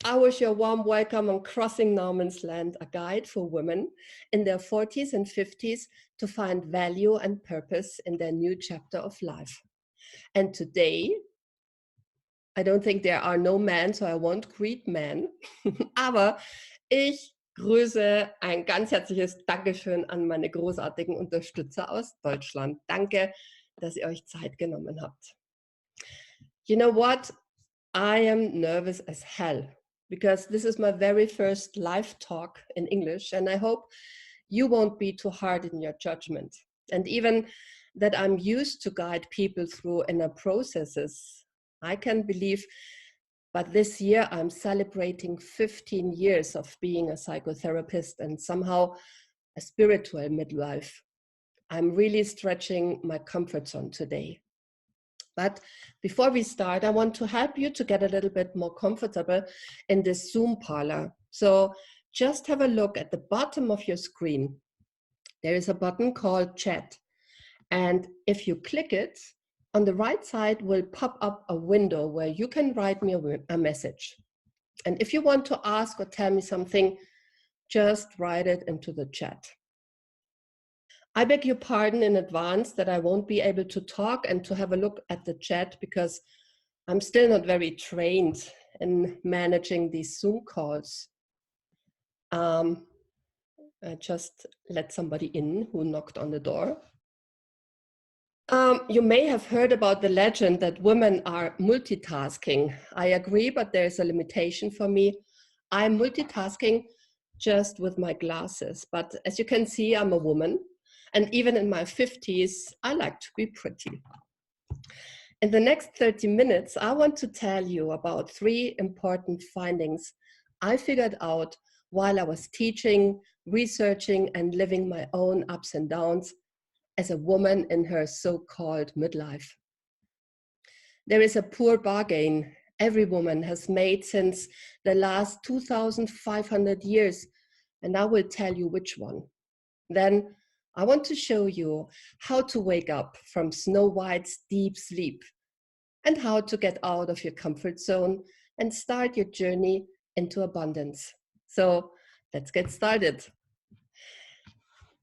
I wish you a warm welcome on Crossing No Man's Land, a guide for women in their 40s and 50s to find value and purpose in their new chapter of life. And today, I don't think there are no men, so I won't greet men, aber ich grüße ein ganz herzliches Dankeschön an meine großartigen Unterstützer aus Deutschland. Danke, dass ihr euch Zeit genommen habt. You know what? I am nervous as hell, because this is my very first live talk in English, and I hope you won't be too hard in your judgment. And even that I'm used to guide people through inner processes, I can believe, but this year I'm celebrating 15 years of being a psychotherapist and somehow a spiritual midlife. I'm really stretching my comfort zone today. But before we start, I want to help you to get a little bit more comfortable in this Zoom parlor. So just have a look at the bottom of your screen. There is a button called chat. And if you click it, on the right side will pop up a window where you can write me a message. And if you want to ask or tell me something, just write it into the chat. I beg your pardon in advance that I won't be able to talk and to have a look at the chat because I'm still not very trained in managing these Zoom calls. I just let somebody in who knocked on the door. You may have heard about the legend that women are multitasking. I agree, but there's a limitation for me. I'm multitasking just with my glasses, but as you can see, I'm a woman. And even in my 50s, I like to be pretty. In the next 30 minutes, I want to tell you about 3 important findings I figured out while I was teaching, researching, and living my own ups and downs as a woman in her so-called midlife. There is a poor bargain every woman has made since the last 2,500 years, and I will tell you which one. Then I want to show you how to wake up from Snow White's deep sleep and how to get out of your comfort zone and start your journey into abundance. So let's get started.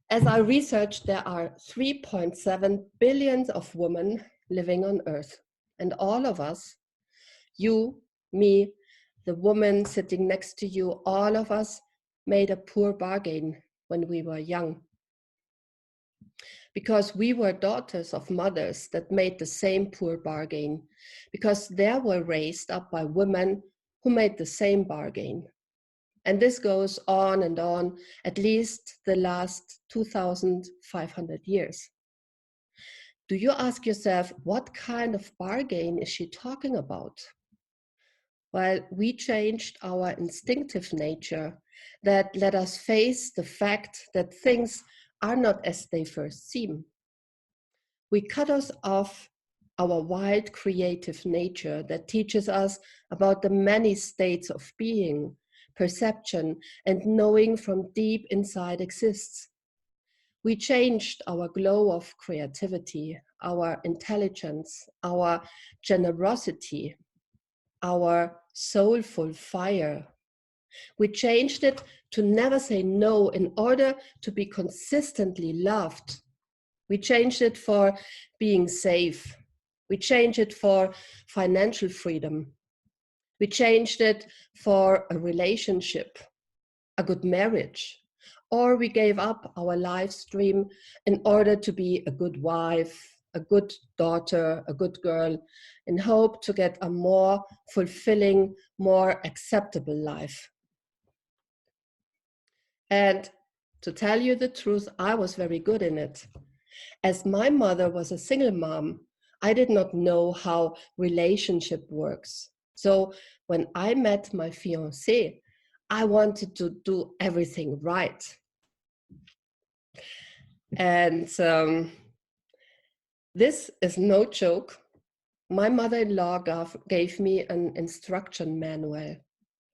As I researched, there are 3.7 billion of women living on Earth, and all of us, you, me, the woman sitting next to you, all of us made a poor bargain when we were young. Because we were daughters of mothers that made the same poor bargain, because they were raised up by women who made the same bargain. And this goes on and on, at least the last 2,500 years. Do you ask yourself, what kind of bargain is she talking about? Well, we changed our instinctive nature that let us face the fact that things are not as they first seem. We cut us off our wild creative nature that teaches us about the many states of being, perception, and knowing from deep inside exists. We changed our glow of creativity, our intelligence, our generosity, our soulful fire. We changed it to never say no in order to be consistently loved. We changed it for being safe. We changed it for financial freedom. We changed it for a relationship, a good marriage, or we gave up our live stream in order to be a good wife, a good daughter, a good girl, in hope to get a more fulfilling, more acceptable life. And to tell you the truth, I was very good in it. As my mother was a single mom, I did not know how relationship works. So when I met my fiancé, I wanted to do everything right. And this is no joke. My mother-in-law gave me an instruction manual,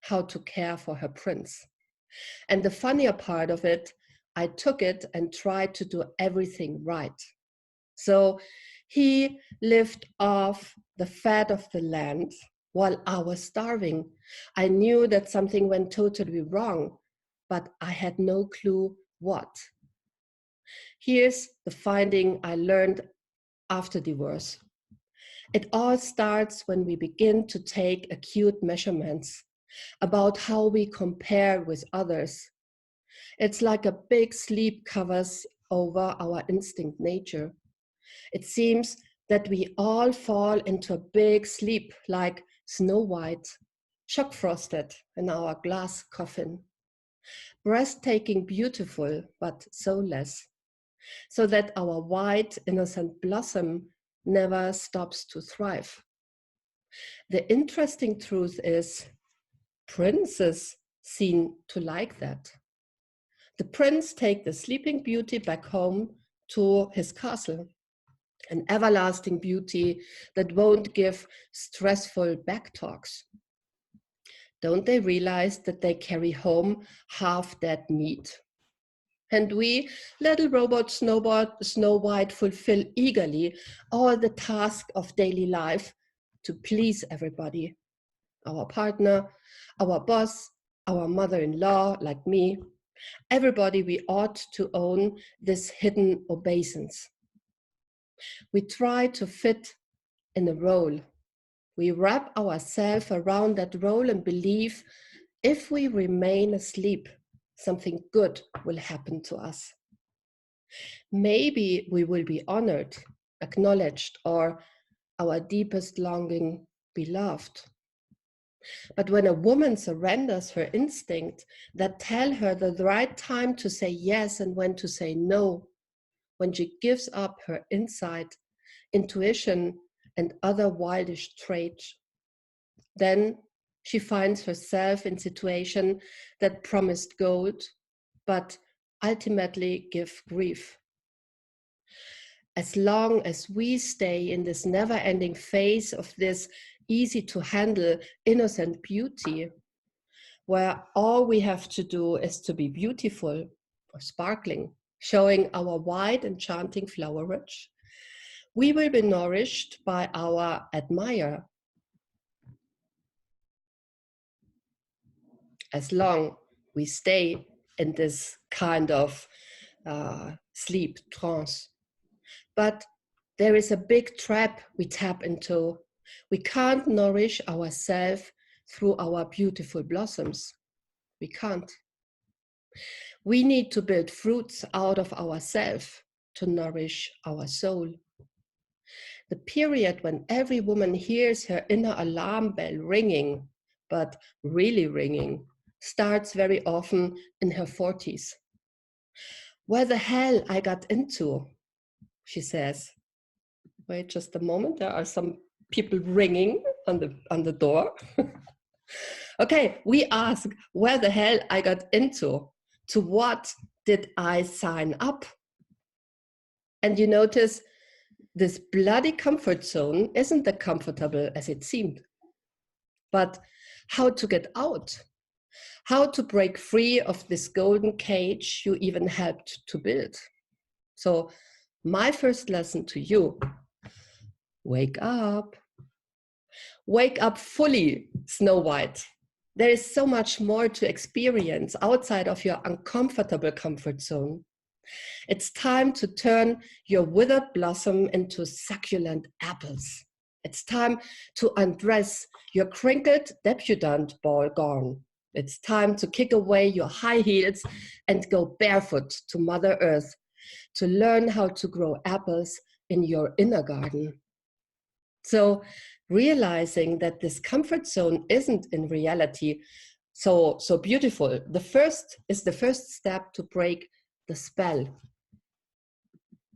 how to care for her prince. And the funnier part of it, I took it and tried to do everything right. So he lived off the fat of the land while I was starving. I knew that something went totally wrong, but I had no clue what. Here's the finding I learned after divorce. It all starts when we begin to take acute measurements about how we compare with others. It's like a big sleep covers over our instinct nature. It seems that we all fall into a big sleep like Snow White, shock frosted in our glass coffin. Breathtaking, beautiful, but soulless, so that our white, innocent blossom never stops to thrive. The interesting truth is, princes seem to like that. The prince takes the sleeping beauty back home to his castle, an everlasting beauty that won't give stressful back talks. Don't they realize that they carry home half that meat? And we, little robot Snow White, fulfill eagerly all the tasks of daily life to please everybody. Our partner, our boss, our mother-in-law, like me, everybody. We ought to own this hidden obeisance. We try to fit in a role. We wrap ourselves around that role and believe if we remain asleep, something good will happen to us. Maybe we will be honored, acknowledged, or our deepest longing beloved. But when a woman surrenders her instinct that tell her the right time to say yes and when to say no, when she gives up her insight, intuition, and other wildish traits, then she finds herself in situations that promised gold, but ultimately give grief. As long as we stay in this never-ending phase of this easy-to-handle innocent beauty, where all we have to do is to be beautiful or sparkling, showing our wide enchanting flowerage, we will be nourished by our admirer. As long we stay in this kind of sleep trance. But there is a big trap we tap into. We can't nourish ourselves through our beautiful blossoms. We can't. We need to build fruits out of ourselves to nourish our soul. The period when every woman hears her inner alarm bell ringing, but really ringing, starts very often in her 40s. Where the hell I got into, she says. Wait just a moment, there are some people ringing on the door. Okay, we ask where the hell I got into. To what did I sign up? And you notice this bloody comfort zone isn't as comfortable as it seemed. But how to get out? How to break free of this golden cage you even helped to build? So my first lesson to you, wake up. Wake up fully, Snow White. There is so much more to experience outside of your uncomfortable comfort zone. It's time to turn your withered blossom into succulent apples. It's time to undress your crinkled debutante ball gown. It's time to kick away your high heels and go barefoot to Mother Earth to learn how to grow apples in your inner garden. So realizing that this comfort zone isn't in reality so beautiful. The first step to break the spell.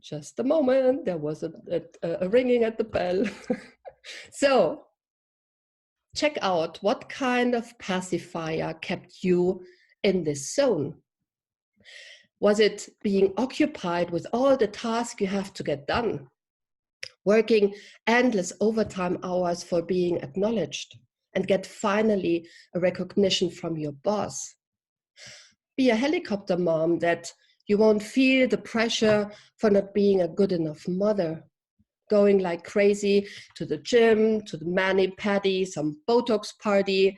Just a moment, there was a ringing at the bell. So check out what kind of pacifier kept you in this zone. Was it being occupied with all the tasks you have to get done? Working endless overtime hours for being acknowledged and get finally a recognition from your boss? Be a helicopter mom that You won't feel the pressure for not being a good enough mother, going like crazy to the gym, to the mani-pedi, some Botox party,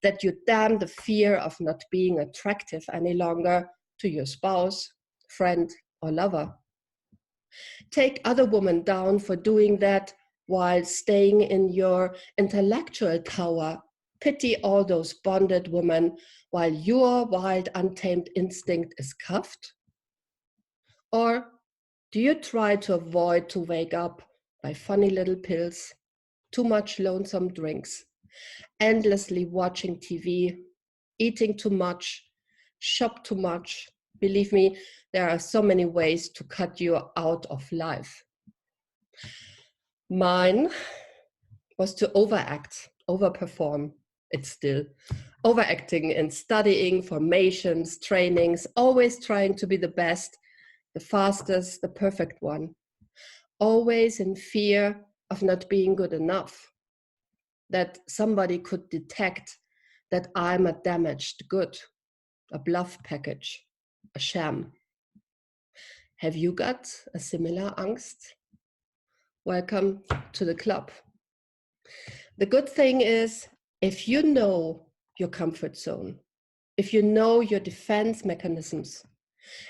that you damn the fear of not being attractive any longer to your spouse, friend, or lover. Take other women down for doing that while staying in your intellectual tower. Pity all those bonded women while your wild, untamed instinct is cuffed? Or do you try to avoid to wake up by funny little pills, too much lonesome drinks, endlessly watching TV, eating too much, shop too much? Believe me, there are so many ways to cut you out of life. Mine was to overact, overperform. It's still overacting in studying, formations, trainings, always trying to be the best, the fastest, the perfect one. Always in fear of not being good enough, that somebody could detect that I'm a damaged good, a bluff package, a sham. Have you got a similar angst? Welcome to the club. The good thing is, if you know your comfort zone, if you know your defense mechanisms,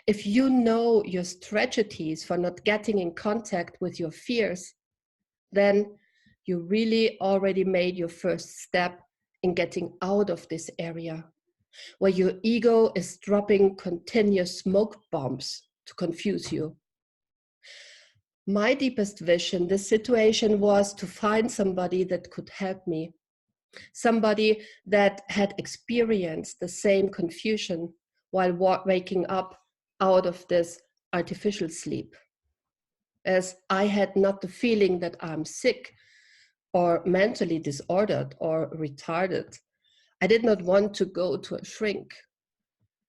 if you know your strategies for not getting in contact with your fears, then you really already made your first step in getting out of this area where your ego is dropping continuous smoke bombs to confuse you. My deepest wish in this situation was to find somebody that could help me, somebody that had experienced the same confusion while waking up out of this artificial sleep. As I had not the feeling that I'm sick or mentally disordered or retarded. I did not want to go to a shrink.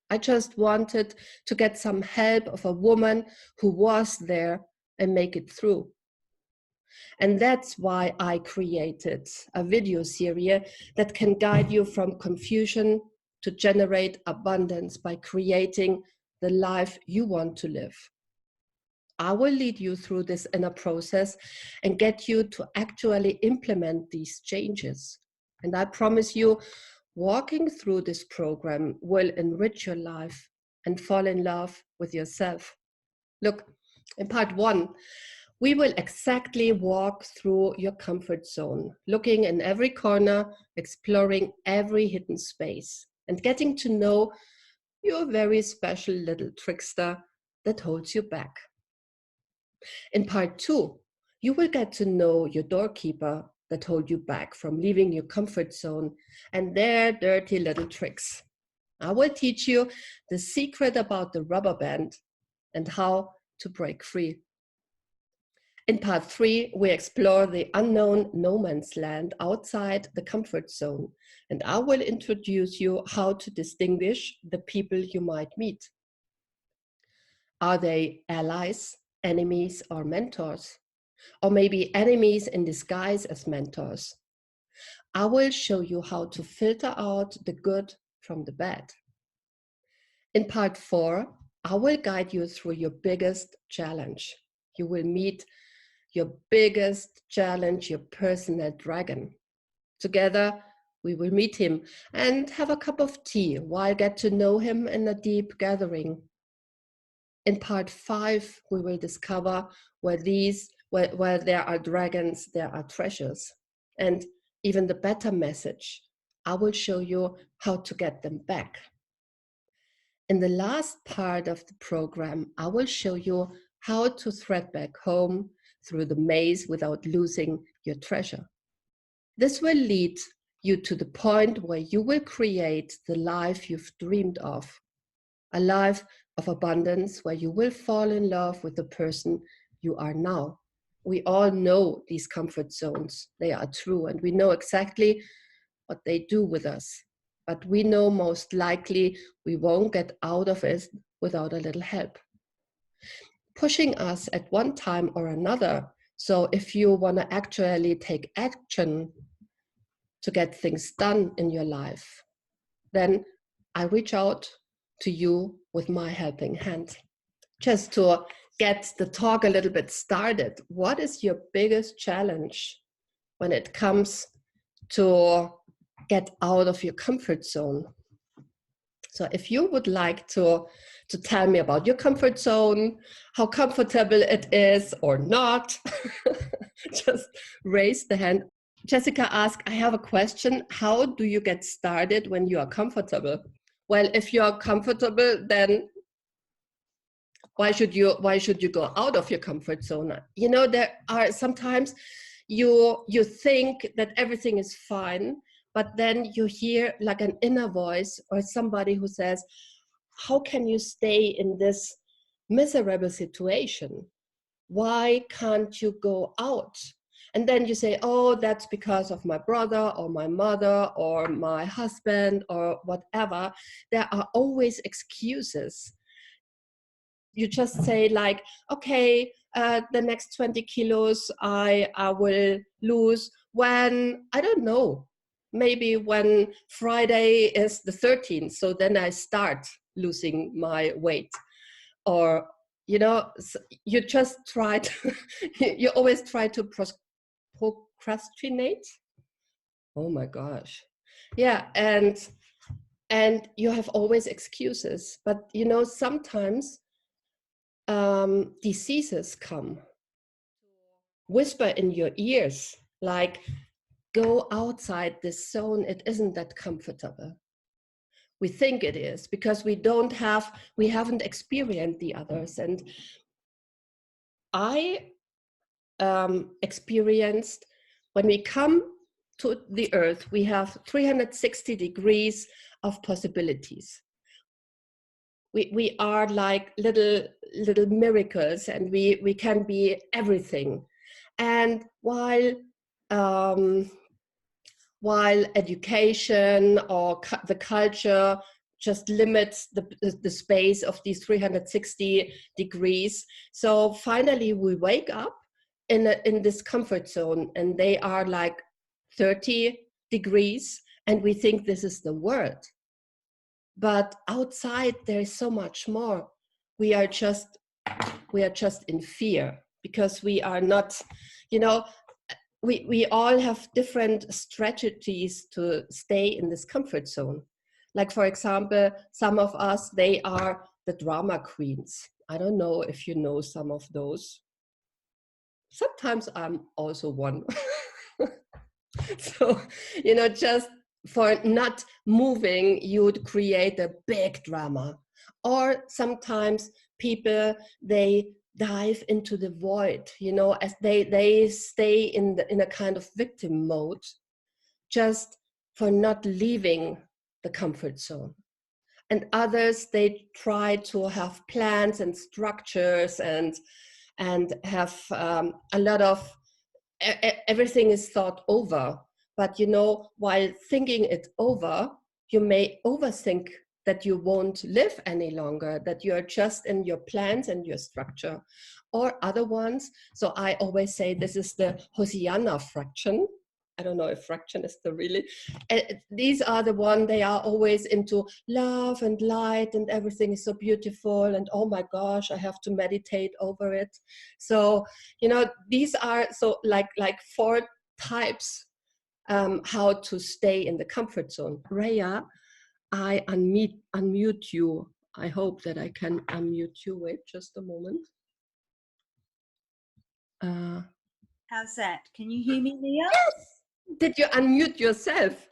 I just wanted to get some help of a woman who was there and make it through. And that's why I created a video series that can guide you from confusion to generate abundance by creating the life you want to live. I will lead you through this inner process and get you to actually implement these changes. And I promise you, walking through this program will enrich your life and fall in love with yourself. Look, in part 1, we will exactly walk through your comfort zone, looking in every corner, exploring every hidden space, and getting to know your very special little trickster that holds you back. In part 2, you will get to know your doorkeeper that hold you back from leaving your comfort zone and their dirty little tricks. I will teach you the secret about the rubber band and how to break free. In part 3, we explore the unknown no man's land outside the comfort zone, and I will introduce you how to distinguish the people you might meet. Are they allies, enemies, or mentors? Or maybe enemies in disguise as mentors. I will show you how to filter out the good from the bad. In part 4, I will guide you through your biggest challenge. You will meet your biggest challenge, your personal dragon. Together, we will meet him and have a cup of tea while get to know him in a deep gathering. In part 5, we will discover where there are dragons, there are treasures. And even the better message, I will show you how to get them back. In the last part of the program, I will show you how to thread back home through the maze without losing your treasure. This will lead you to the point where you will create the life you've dreamed of. A life of abundance where you will fall in love with the person you are now. We all know these comfort zones. They are true, and we know exactly what they do with us. But we know most likely we won't get out of it without a little help. Pushing us at one time or another. So if you want to actually take action to get things done in your life, then I reach out to you with my helping hand. just to get the talk a little bit started, what is your biggest challenge when it comes to get out of your comfort zone? So if you would like to tell me about your comfort zone, how comfortable it is or not, just raise the hand. Jessica asked, I have a question. How do you get started when you are comfortable? Well, if you are comfortable, then why should you go out of your comfort zone? You know, there are sometimes you think that everything is fine, but then you hear like an inner voice or somebody who says, how can you stay in this miserable situation? Why can't you go out? And then you say, oh, that's because of my brother or my mother or my husband or whatever. There are always excuses. You just say like, okay, the next 20 kilos I will lose when, I don't know, maybe when Friday is the 13th. So then I start losing my weight. Or, you know, you just try to, you always try to procrastinate. Oh my gosh. Yeah. And you have always excuses, but you know, sometimes diseases come, whisper in your ears, like, go outside this zone, it isn't that comfortable. We think it is because we haven't experienced the others. And I experienced, when we come to the earth, we have 360 degrees of possibilities. We are like little miracles, and we can be everything. And while education or the culture just limits the space of these 360 degrees, so finally we wake up in this comfort zone, and they are like 30 degrees, and we think this is the world. But outside there is so much more. We are just in fear because we are not, you know, we all have different strategies to stay in this comfort zone. Like, for example, some of us, they are the drama queens. I don't know if you know some of those. Sometimes I'm also one. So, you know, just for not moving, you would create a big drama. Or sometimes people, they dive into the void, you know, as they stay in a kind of victim mode, just for not leaving the comfort zone. And others, they try to have plans and structures and have a lot of, everything is thought over. But you know, while thinking it over, you may overthink that you won't live any longer, that you're just in your plans and your structure. Or other ones, so I always say this is the Hosianna fraction. I don't know if fraction is the really, these are the one, they are always into love and light and everything is so beautiful and oh my gosh, I have to meditate over it. So, you know, these are so like 4 types how to stay in the comfort zone. Rhea, I unmute you. I hope that I can unmute you. Wait just a moment. How's that? Can you hear me, Leah? Yes! Did you unmute yourself?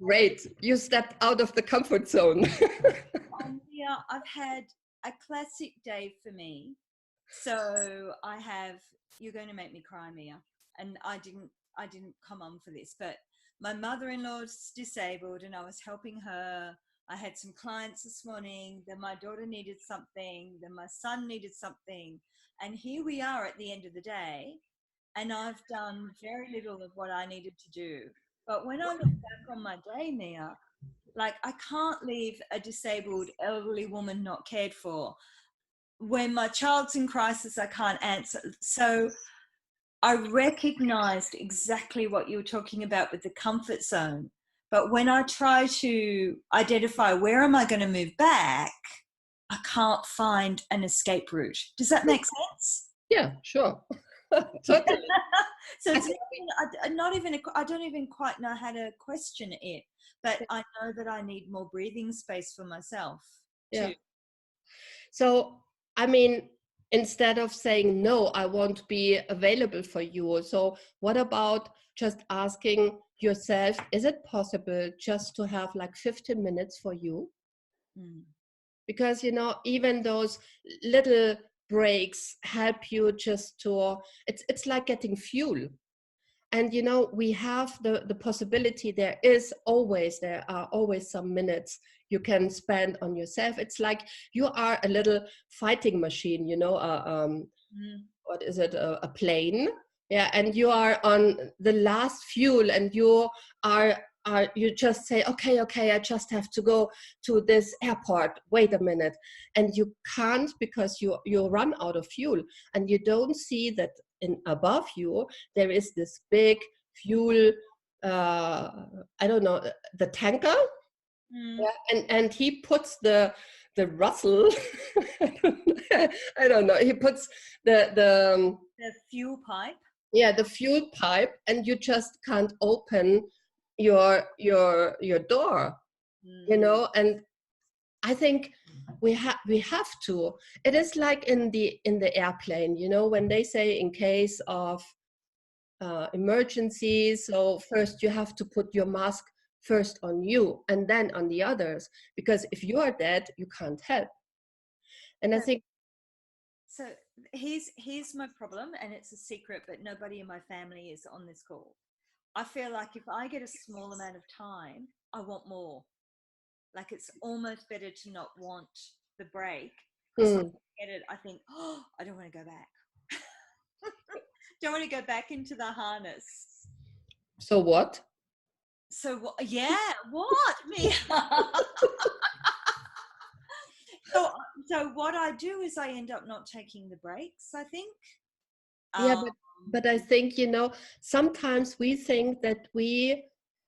Great. You stepped out of the comfort zone. Leah, I've had a classic day for me. So you're going to make me cry, Mia. And I didn't come on for this, but my mother-in-law's disabled and I was helping her. I had some clients this morning, then my daughter needed something, then my son needed something. And here we are at the end of the day, and I've done very little of what I needed to do. But when I look back on my day, Mia, like I can't leave a disabled elderly woman not cared for. When my child's in crisis, I can't answer. So I recognized exactly what you were talking about with the comfort zone. But when I try to identify where am I going to move back, I can't find an escape route. Does that make sense? Yeah, sure. Totally. So I it's think not even I don't even quite know how to question it, but I know that I need more breathing space for myself yeah. too. So, I mean, instead of saying, no, I won't be available for you. So, what about just asking yourself, is it possible just to have like 15 minutes for you? Mm. Because, you know, even those little breaks help you just to, it's like getting fuel. And you know, we have the possibility, there are always some minutes you can spend on yourself. It's like you are a little fighting machine, you know, what is it, a plane, yeah, and you are on the last fuel, and are you just say, okay, I just have to go to this airport, wait a minute, and you can't, because you run out of fuel, and you don't see that in above you there is this big fuel, I don't know, the tanker. Mm. Yeah, and he puts the Russell, I don't know, he puts The fuel pipe. yeah, the fuel pipe, and you just can't open your door, you Mm. know. And I think we have to, it is like in the airplane, you know, when they say in case of emergencies, so first you have to put your mask first on you and then on the others, because if you are dead you can't help. And I think So here's my problem, and it's a secret, but nobody in my family is on this call. I feel like if I get a small amount of time, I want more. Like it's almost better to not want the break, because when I get it, I think, oh, I don't want to go back. Don't want to go back into the harness. so what. So yeah, what me? so so what I do is I end up not taking the breaks, I think. Yeah, Um, but I think, you know, sometimes we think that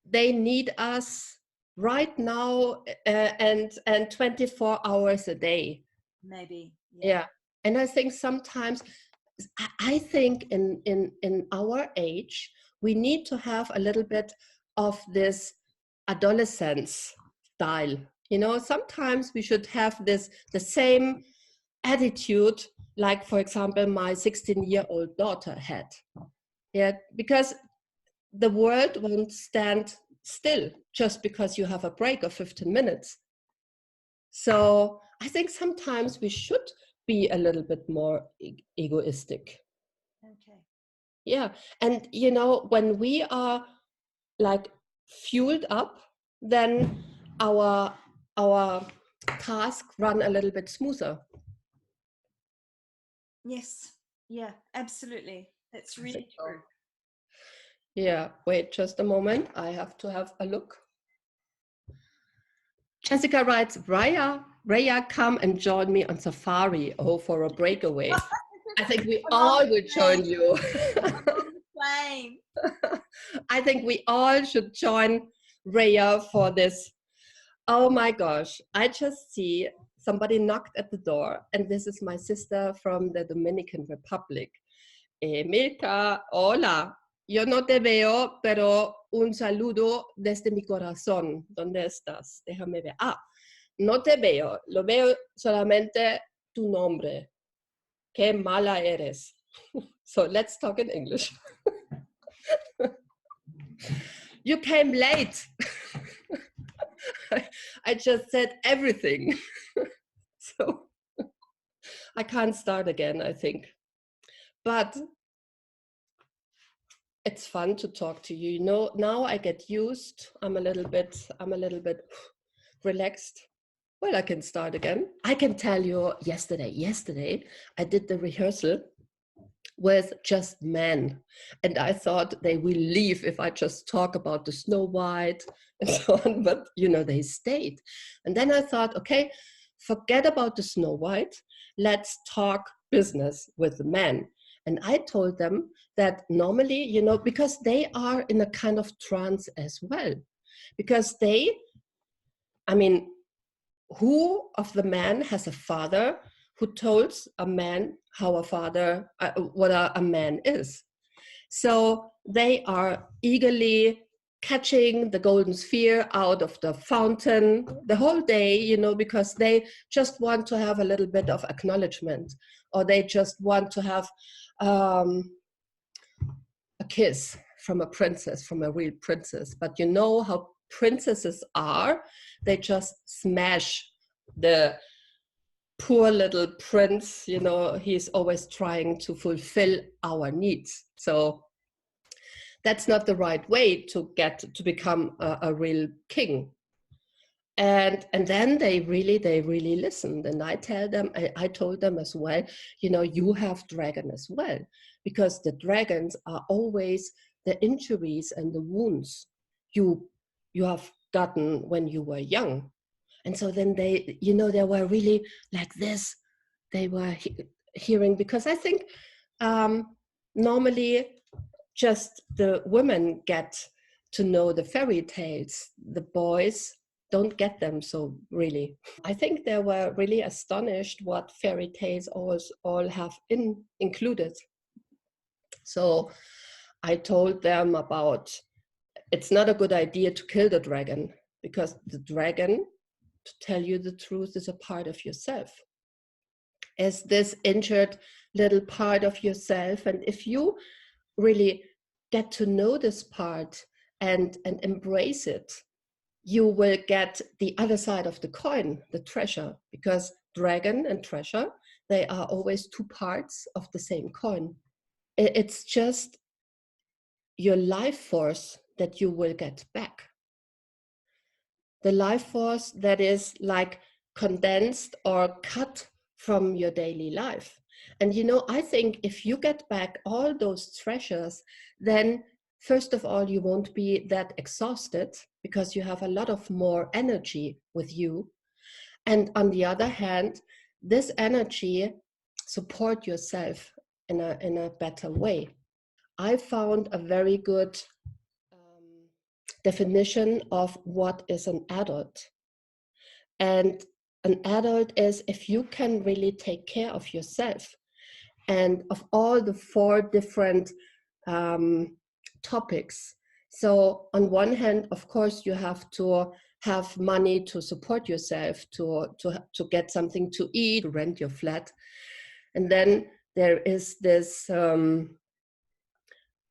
they need us right now, and 24 hours a day. maybe, yeah. Yeah. And I think sometimes, I think in our age we need to have a little bit of this adolescence style. You know, sometimes we should have the same attitude, like for example my 16-year-old daughter had. Yeah, because the world won't stand still just because you have a break of 15 minutes. So I think sometimes we should be a little bit more egoistic. Okay. Yeah. And you know, when we are like fueled up, then our task run a little bit smoother. Yes. Yeah, absolutely. That's I think really so. true. Yeah, wait just a moment. I have to have a look. Jessica writes, Raya, come and join me on safari. Oh, for a breakaway. I think we I'm on all the would plane. join you. I'm on the plane. I think we all should join Raya for this. Oh my gosh. I just see somebody knocked at the door, and this is my sister from the Dominican Republic. Milka, hola. Yo no te veo, pero un saludo desde mi corazón. ¿Dónde estás? Déjame ver. Ah, no te veo. Lo veo solamente tu nombre. Qué mala eres. So let's talk in English. You came late. I just said everything. So I can't start again, I think. But it's fun to talk to you. You know, now I get used. I'm a little bit relaxed. Well, I can start again. I can tell you yesterday I did the rehearsal with just men, and I thought they will leave if I just talk about the Snow White and so on, but you know, they stayed. And then I thought, okay, forget about the Snow White, let's talk business with the men. And I told them that normally, you know, because they are in a kind of trance as well, because I mean, who of the men has a father who told a man how a father, what a man is. So they are eagerly catching the golden sphere out of the fountain the whole day, you know, because they just want to have a little bit of acknowledgement, or they just want to have a kiss from a princess, from a real princess. But you know how princesses are, they just smash the poor little prince, you know, he's always trying to fulfill our needs. So that's not the right way to get to become a real king. And then they really listened. And I tell them, I told them as well, you know, you have dragon as well, because the dragons are always the injuries and the wounds you have gotten when you were young. And so then they, you know, they were really like this. They were hearing, because I think normally just the women get to know the fairy tales. The boys don't get them so really. I think they were really astonished what fairy tales all have included. So I told them about, it's not a good idea to kill the dragon, because the dragon, to tell you the truth, is a part of yourself. Is this injured little part of yourself. And if you really get to know this part and embrace it, you will get the other side of the coin, the treasure, because dragon and treasure, they are always two parts of the same coin. It's just your life force that you will get back. The life force that is like condensed or cut from your daily life. And you know, I think if you get back all those treasures, then first of all, you won't be that exhausted, because you have a lot of more energy with you. And on the other hand, this energy support yourself in a better way. I found a very good definition of what is an adult. And an adult is if you can really take care of yourself, and of all the 4 different topics. So on one hand, of course, you have to have money to support yourself, to get something to eat, to rent your flat. And then there is this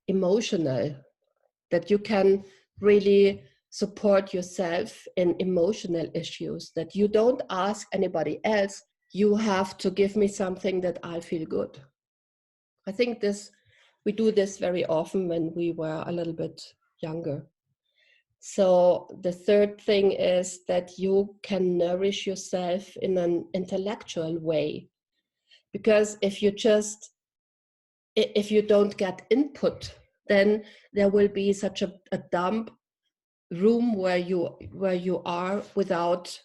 emotional, that you can really support yourself in emotional issues, that you don't ask anybody else, you have to give me something that I feel good. I think we do this very often when we were a little bit younger. So the third thing is that you can nourish yourself in an intellectual way, because if you don't get input, then there will be such a dump room where you are without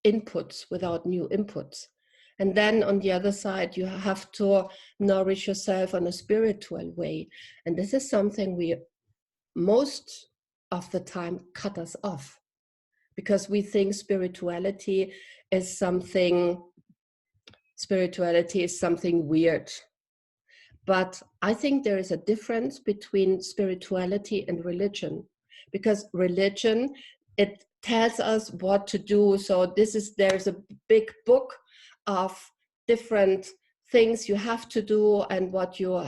inputs, without new inputs. And then on the other side, you have to nourish yourself on a spiritual way. And this is something we most of the time cut us off, because we think spirituality is something weird. But I think there is a difference between spirituality and religion, because religion, it tells us what to do. So there's a big book of different things you have to do and what you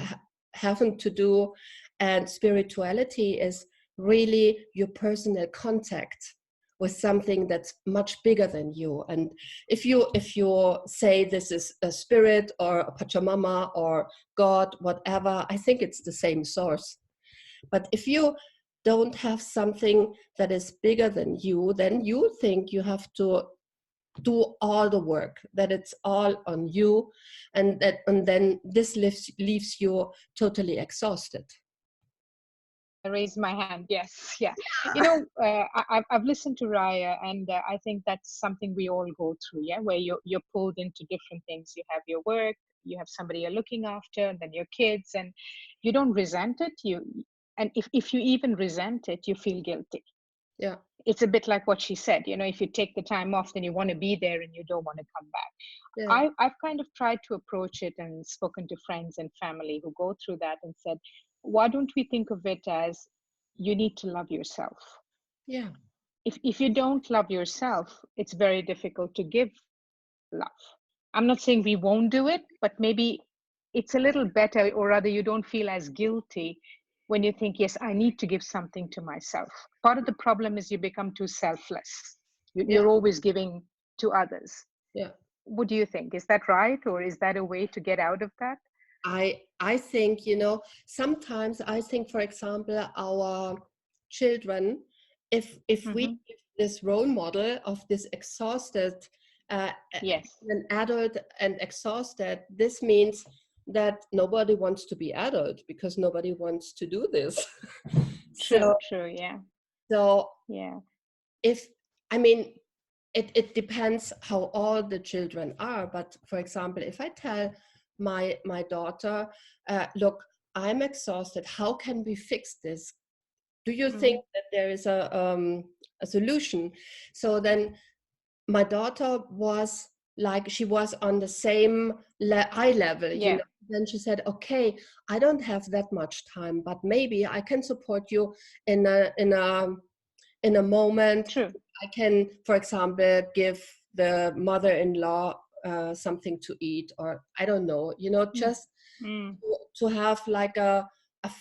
haven't to do. And spirituality is really your personal contact with something that's much bigger than you. And if you say this is a spirit or a Pachamama or God, whatever, I think it's the same source. But if you don't have something that is bigger than you, then you think you have to do all the work, that it's all on you, and then this leaves you totally exhausted. I raised my hand. Yes, yeah. You know, I've listened to Raya, and I think that's something we all go through. Yeah, where you're pulled into different things. You have your work, you have somebody you're looking after, and then your kids, and you don't resent it. And if you even resent it, you feel guilty. Yeah. It's a bit like what she said, you know, if you take the time off, then you want to be there and you don't want to come back. Yeah. I've kind of tried to approach it and spoken to friends and family who go through that and said, why don't we think of it as you need to love yourself? Yeah. If you don't love yourself, it's very difficult to give love. I'm not saying we won't do it, but maybe it's a little better, or rather, you don't feel as guilty when you think, yes, I need to give something to myself. Part of the problem is you become too selfless. Yeah. You're always giving to others. Yeah. What do you think? Is that right? Or is that a way to get out of that? I think, you know, sometimes I think, for example, our children, if we Mm-hmm. give this role model of this exhausted, uh, Yes. an adult and exhausted, this means that nobody wants to be adult because nobody wants to do this. True, So, true. Yeah. so Yeah. if, I mean, it depends how all the children are. But for example, if I tell my daughter, look, I'm exhausted, how can we fix this? Do you think that there is a solution? So then my daughter was like, she was on the same eye level, you Yeah. know. Then she said, okay, I don't have that much time, but maybe I can support you in a moment. True. I can, for example, give the mother-in-law something to eat, or I don't know, you know, Mm. just to have like a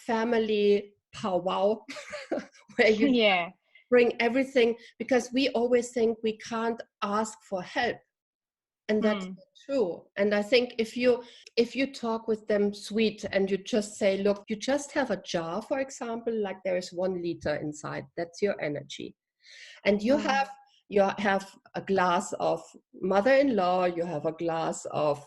family powwow where you Yeah. bring everything, because we always think we can't ask for help, and that's Mm. not true. And I think if you talk with them sweet and you just say, look, you just have a jar, for example, like there is 1 liter inside, that's your energy, and you have a glass of mother-in-law, you have a glass of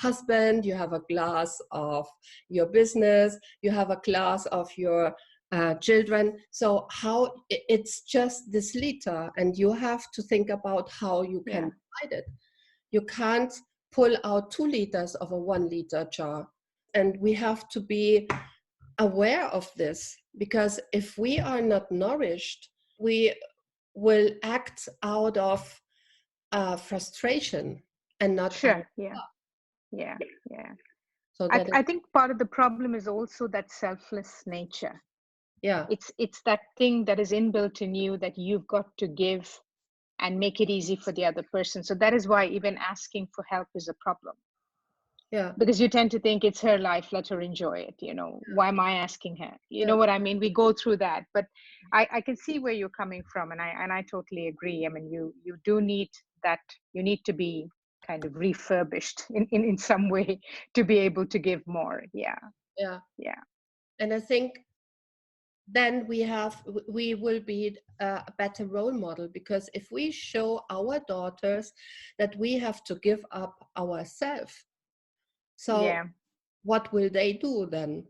husband, you have a glass of your business, you have a glass of your children. So how it's just this liter, and you have to think about how you can Yeah. divide it. You can't pull out 2 liters of a 1 liter jar, and we have to be aware of this, because if we are not nourished, we will act out of frustration and not out. Sure. Yeah. Yeah. Yeah. So that is, I think part of the problem is also that selfless nature. yeah, It's that thing that is inbuilt in you that you've got to give and make it easy for the other person. So that is why even asking for help is a problem, yeah, because you tend to think it's her life, let her enjoy it. You know, why am I asking her? You yeah, know what I mean? We go through that, but I can see where you're coming from, and I totally agree. I mean, you do need that. You need to be kind of refurbished in some way to be able to give more. Yeah. yeah. Yeah. And I think then we will be a better role model, because if we show our daughters that we have to give up ourselves, so Yeah. what will they do then?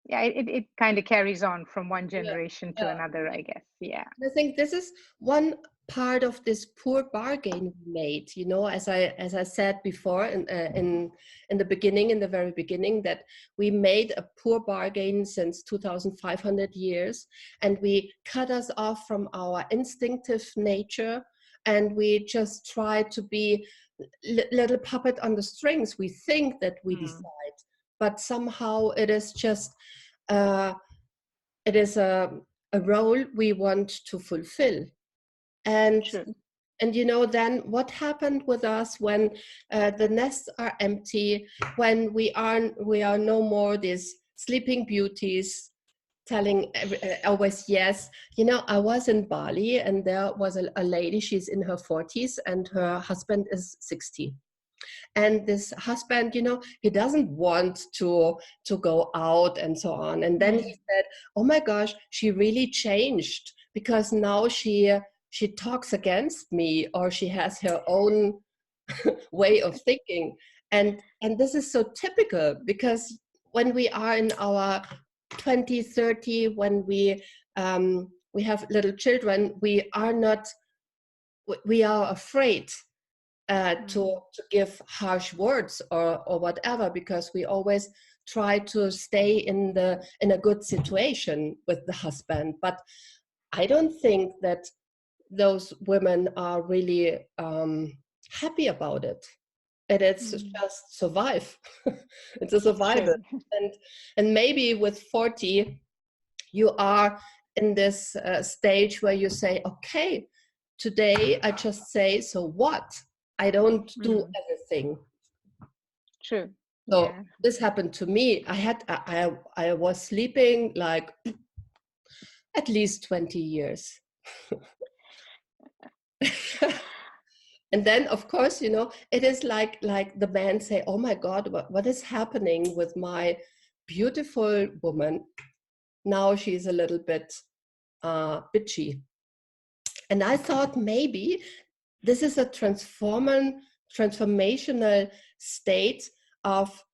Yeah, it kind of carries on from one Yeah, generation to yeah. another, I guess. Yeah. I think this is one part of this poor bargain we made. You know, as I said before in the beginning, in the very beginning, that we made a poor bargain since 2,500 years, and we cut us off from our instinctive nature, and we just try to be little puppet on the strings. We think that we decide, but somehow it is just. It is a role we want to fulfill, and True. you know, then what happened with us when the nests are empty, when we are no more these sleeping beauties telling always yes. You know, I was in Bali, and there was a lady, she's in her 40s and her husband is 60, and this husband, you know, he doesn't want to go out and so on. And then he said, oh my gosh, she really changed, because now she talks against me, or she has her own way of thinking. And this is so typical, because when we are in our 20, 30, when we have little children, we are afraid to give harsh words or whatever, because we always try to stay in a good situation with the husband. But I don't think that those women are really happy about it. And it's just survive. It's a survival. True. And maybe with 40, you are in this stage where you say, okay, today I just say, so what? I don't do everything. True. So Yeah. this happened to me. I was sleeping like at least 20 years. And then, of course, you know, it is like the men say, oh my God, what is happening with my beautiful woman? Now she's a little bit bitchy. And I thought maybe this is a transformational state of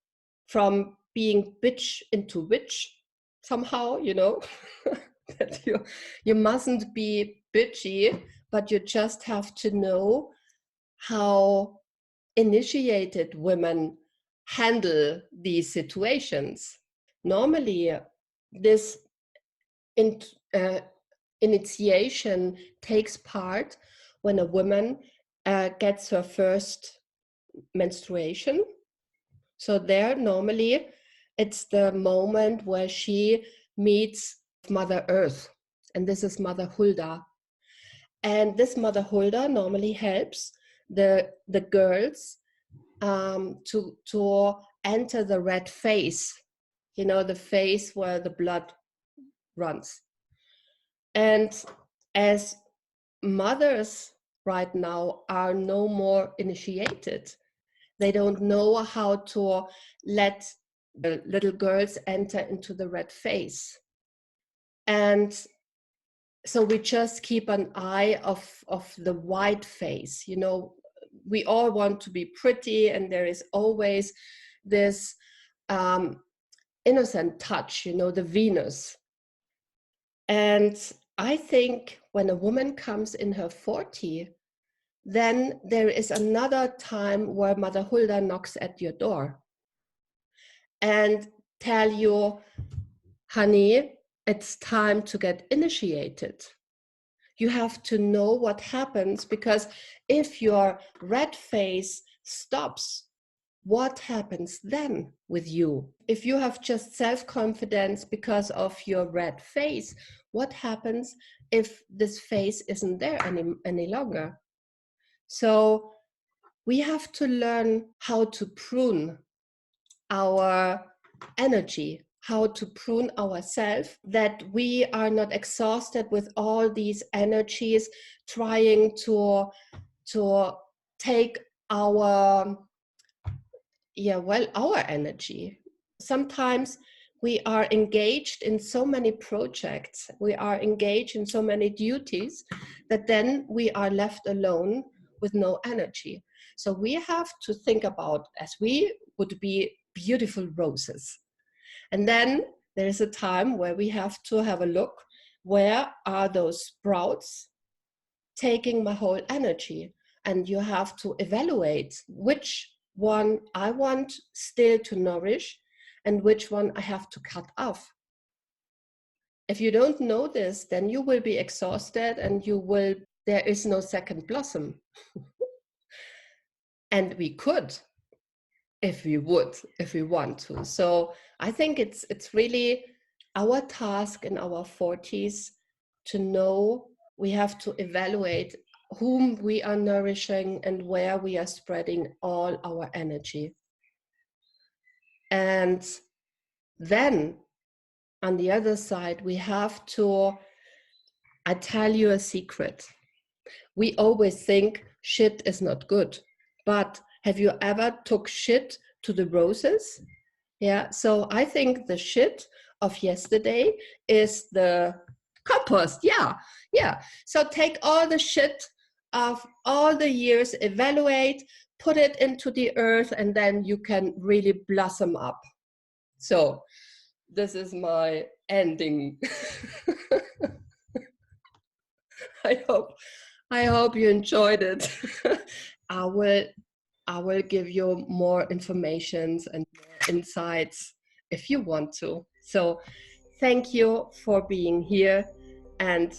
from being bitch into witch somehow, you know, that you mustn't be bitchy, but you just have to know how initiated women handle these situations. Normally, this in, initiation takes part when a woman gets her first menstruation. So there, normally, it's the moment where she meets Mother Earth, and this is Mother Hulda. And this Mother Hulda normally helps the girls to enter the red phase, you know, the phase where the blood runs. And as mothers right now are no more initiated, they don't know how to let the little girls enter into the red phase. And so we just keep an eye of the white phase. You know, we all want to be pretty, and there is always this innocent touch, you know, the Venus. And I think when a woman comes in her 40, then there is another time where Mother Hulda knocks at your door and tell you, honey, it's time to get initiated. You have to know what happens, because if your red phase stops, what happens then with you? If you have just self-confidence because of your red phase, what happens if this phase isn't there any longer? So we have to learn how to prune our energy, how to prune ourselves, that we are not exhausted with all these energies trying to take our our energy. Sometimes we are engaged in so many projects, we are engaged in so many duties, that then we are left alone with no energy. So we have to think about, as we would be beautiful roses. And then there is a time where we have to have a look, where are those sprouts taking my whole energy? And you have to evaluate which one I want still to nourish and which one I have to cut off. If you don't know this, then you will be exhausted and there is no second blossom. And we could, if we want to. So I think it's really our task in our 40s to know, we have to evaluate whom we are nourishing and where we are spreading all our energy. And then on the other side, we have to, I tell you a secret. We always think shit is not good, but have you ever took shit to the roses? Yeah, so I think the shit of yesterday is the compost. Yeah. So take all the shit of all the years, evaluate, put it into the earth, and then you can really blossom up. So this is my ending. I hope you enjoyed it. I will give you more informations and more insights if you want to. So thank you for being here, and